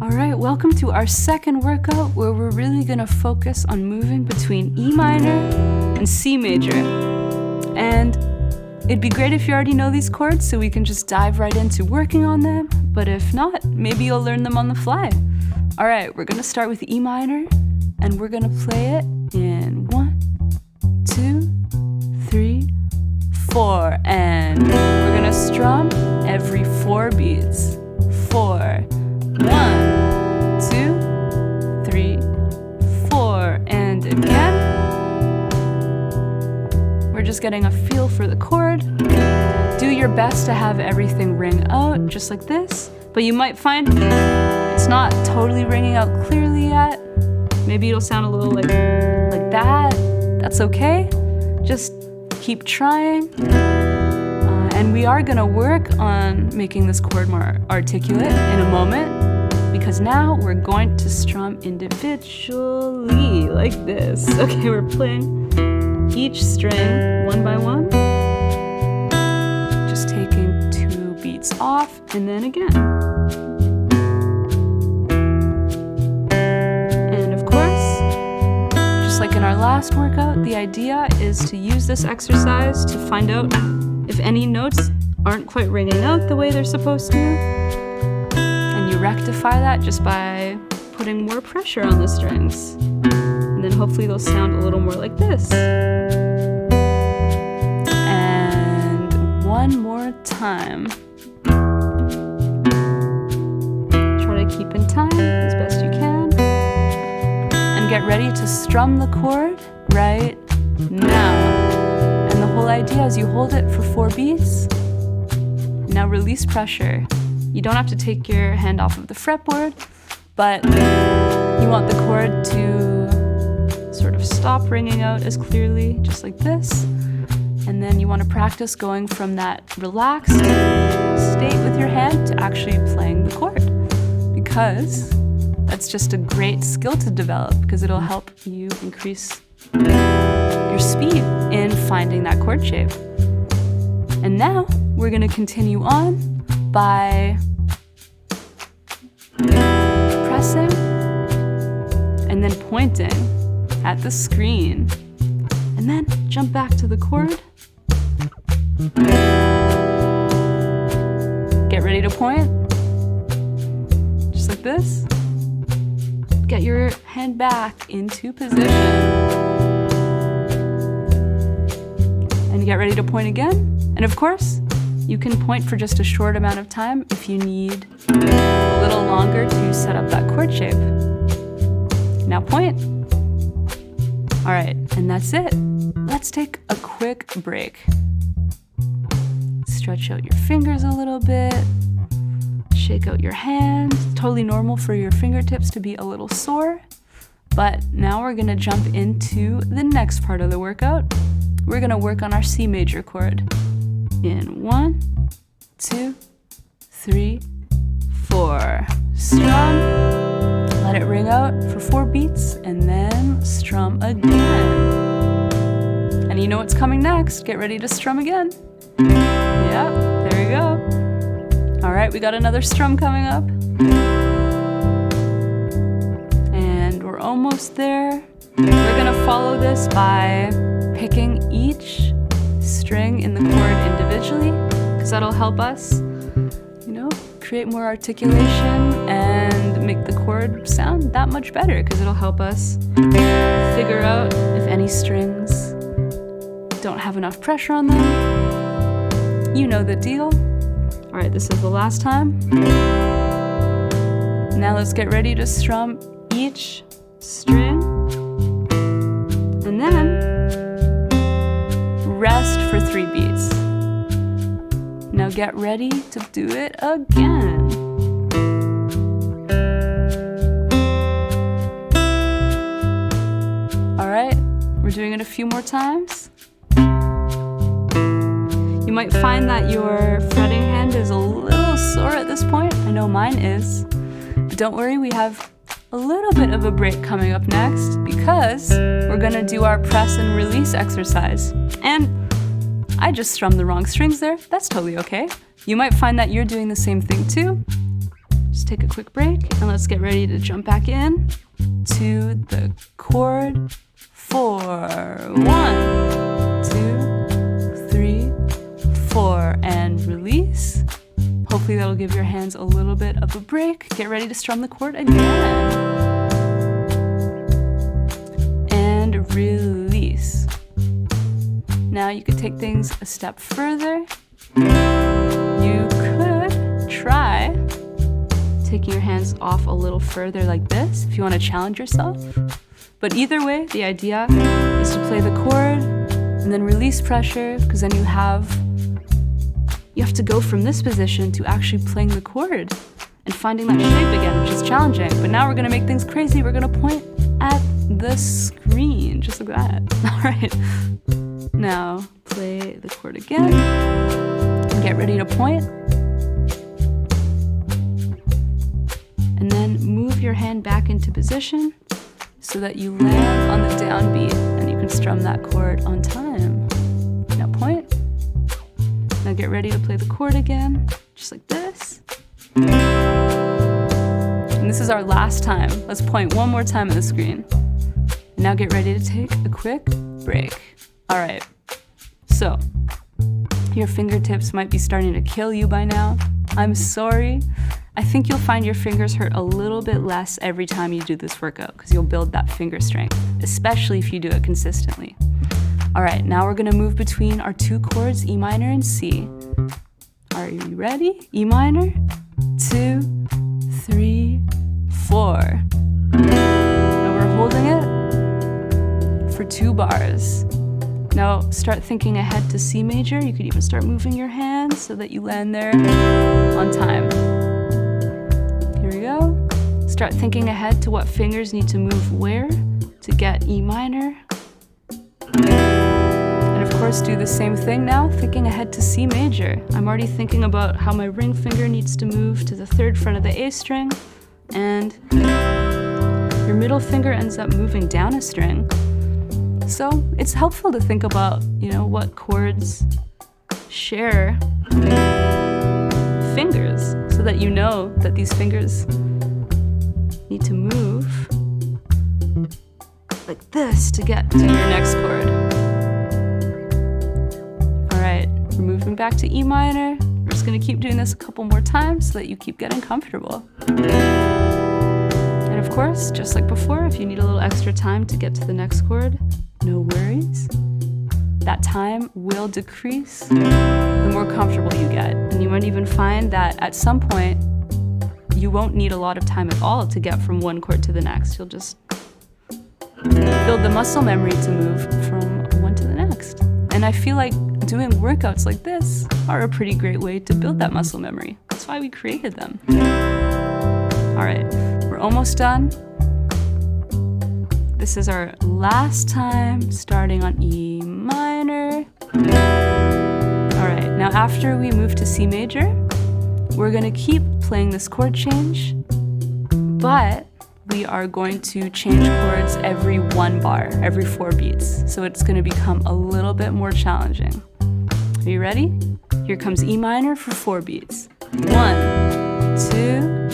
Alright, welcome to our second workout where we're really gonna focus on moving between E minor and C major. And it'd be great if you already know these chords so we can just dive right into working on them, but if not, maybe you'll learn them on the fly. Alright, we're gonna start with E minor and we're gonna play it in 1, 2, 3, 4, and we're gonna strum every 4 beats. 4, 1, 2, 3, 4, and again. We're just getting a feel for the chord. Do your best to have everything ring out, just like this, but you might find it's not totally ringing out clearly yet. Maybe it'll sound a little like that. That's okay. Just keep trying. And we are gonna work on making this chord more articulate in a moment, because now we're going to strum individually like this. Okay, we're playing each string one by one, just taking 2 beats off and then again. And of course, just like in our last workout, the idea is to use this exercise to find out if any notes aren't quite ringing out the way they're supposed to. And you rectify that just by putting more pressure on the strings. And then hopefully they'll sound a little more like this. And one more time. Try to keep in time as best you can. And get ready to strum the chord right now. And the whole idea is you hold it for 4 beats. Now release pressure. You don't have to take your hand off of the fretboard, but you want the chord to sort of stop ringing out as clearly, just like this. And then you want to practice going from that relaxed state with your hand to actually playing the chord, because that's just a great skill to develop, because it'll help you increase your speed in finding that chord shape. And now we're going to continue on by pressing and then pointing at the screen, and then jump back to the chord. Get ready to point, just like this. Get your hand back into position. And get ready to point again. And of course, you can point for just a short amount of time if you need a little longer to set up that chord shape. Now point. All right, and that's it. Let's take a quick break. Stretch out your fingers a little bit. Shake out your hand. Totally normal for your fingertips to be a little sore. But now we're gonna jump into the next part of the workout. We're gonna work on our C major chord. In 1, 2, 3, 4. Strum, let it ring out for 4 beats, and then strum again. And you know what's coming next. Get ready to strum again. Yep, there we go. All right, we got another strum coming up. And we're almost there. We're gonna follow this by picking each string in the chord individually, because that'll help us, create more articulation and make the chord sound that much better, because it'll help us figure out if any strings don't have enough pressure on them. You know the deal. All right, this is the last time. Now let's get ready to strum each string, and then rest for 3 beats. Now get ready to do it again. All right, we're doing it a few more times. You might find that your fretting hand is a little sore at this point. I know mine is. But don't worry, we have a little bit of a break coming up next, because we're gonna do our press and release exercise. And I just strummed the wrong strings there. That's totally okay. You might find that you're doing the same thing too. just take a quick break and let's get ready to jump back in to the chord 4. 1, 2, 3, 4, and release. Hopefully that'll give your hands a little bit of a break. Get ready to strum the chord again. And release. Now you could take things a step further. You could try taking your hands off a little further like this if you want to challenge yourself. But either way, the idea is to play the chord and then release pressure, because then you have to go from this position to actually playing the chord and finding that shape again, which is challenging. But now we're going to make things crazy. We're going to point at the screen, just like that. All right. Now play the chord again and get ready to point. And then move your hand back into position so that you land on the downbeat and you can strum that chord on time. Now point. Now get ready to play the chord again, just like this. And this is our last time. Let's point one more time at the screen. And now get ready to take a quick break. All right, so your fingertips might be starting to kill you by now. I'm sorry. I think you'll find your fingers hurt a little bit less every time you do this workout because you'll build that finger strength, especially if you do it consistently. All right, now we're gonna move between our two chords, E minor and C. Are you ready? E minor, 2, 3, 4. Now we're holding it for 2 bars. Now start thinking ahead to C major. You could even start moving your hands so that you land there on time. Here we go. Start thinking ahead to what fingers need to move where to get E minor. And of course do the same thing now, thinking ahead to C major. I'm already thinking about how my ring finger needs to move to the 3rd fret of the A string, and your middle finger ends up moving down a string. So it's helpful to think about, what chords share fingers so that you know that these fingers need to move like this to get to your next chord. All right, we're moving back to E minor. We're just gonna keep doing this a couple more times so that you keep getting comfortable. And of course, just like before, if you need a little extra time to get to the next chord, no worries. That time will decrease the more comfortable you get. And you might even find that at some point, you won't need a lot of time at all to get from one chord to the next. You'll just build the muscle memory to move from one to the next. And I feel like doing workouts like this are a pretty great way to build that muscle memory. That's why we created them. All right, we're almost done. This is our last time starting on E minor. All right, now after we move to C major, we're gonna keep playing this chord change, but we are going to change chords every 1 bar, every 4 beats. So it's gonna become a little bit more challenging. Are you ready? Here comes E minor for 4 beats. 1, 2,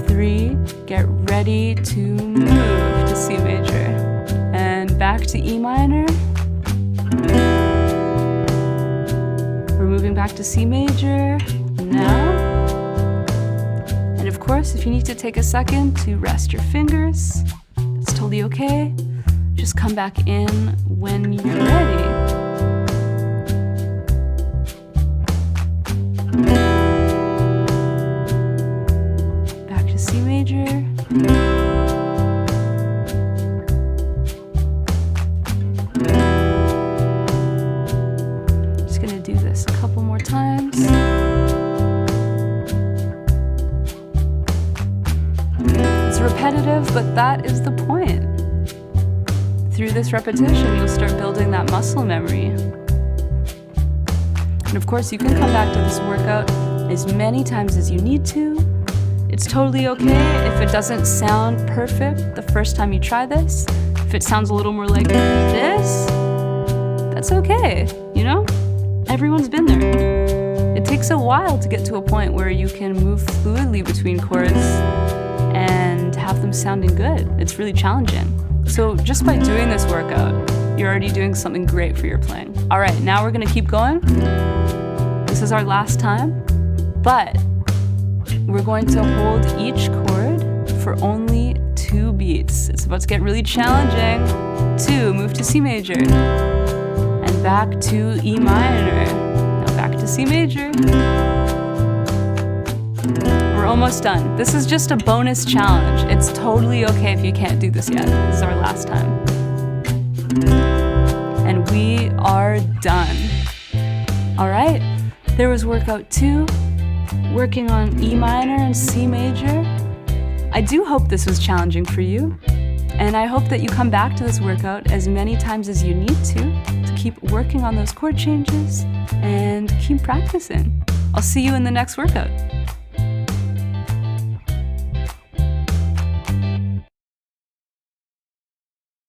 3, get ready to move to C major. And back to E minor. We're moving back to C major now. And of course, if you need to take a second to rest your fingers, that's totally okay. Just come back in when you're ready. Back to C major. Just gonna do this a couple more times. It's repetitive, but that is the point. Through this repetition, you'll start building that muscle memory. And of course, you can come back to this workout as many times as you need to. It's totally okay if it doesn't sound perfect the first time you try this. If it sounds a little more like this, that's okay, Everyone's been there. It takes a while to get to a point where you can move fluidly between chords and have them sounding good. It's really challenging. So just by doing this workout, you're already doing something great for your playing. All right, now we're gonna keep going. This is our last time, but we're going to hold each chord for only 2 beats. It's about to get really challenging. 2, move to C major, and back to E minor. Now back to C major. We're almost done. This is just a bonus challenge. It's totally okay if you can't do this yet. This is our last time. And we are done. All right, there was workout 2, working on E minor and C major. I do hope this was challenging for you, and I hope that you come back to this workout as many times as you need to keep working on those chord changes and keep practicing. I'll see you in the next workout.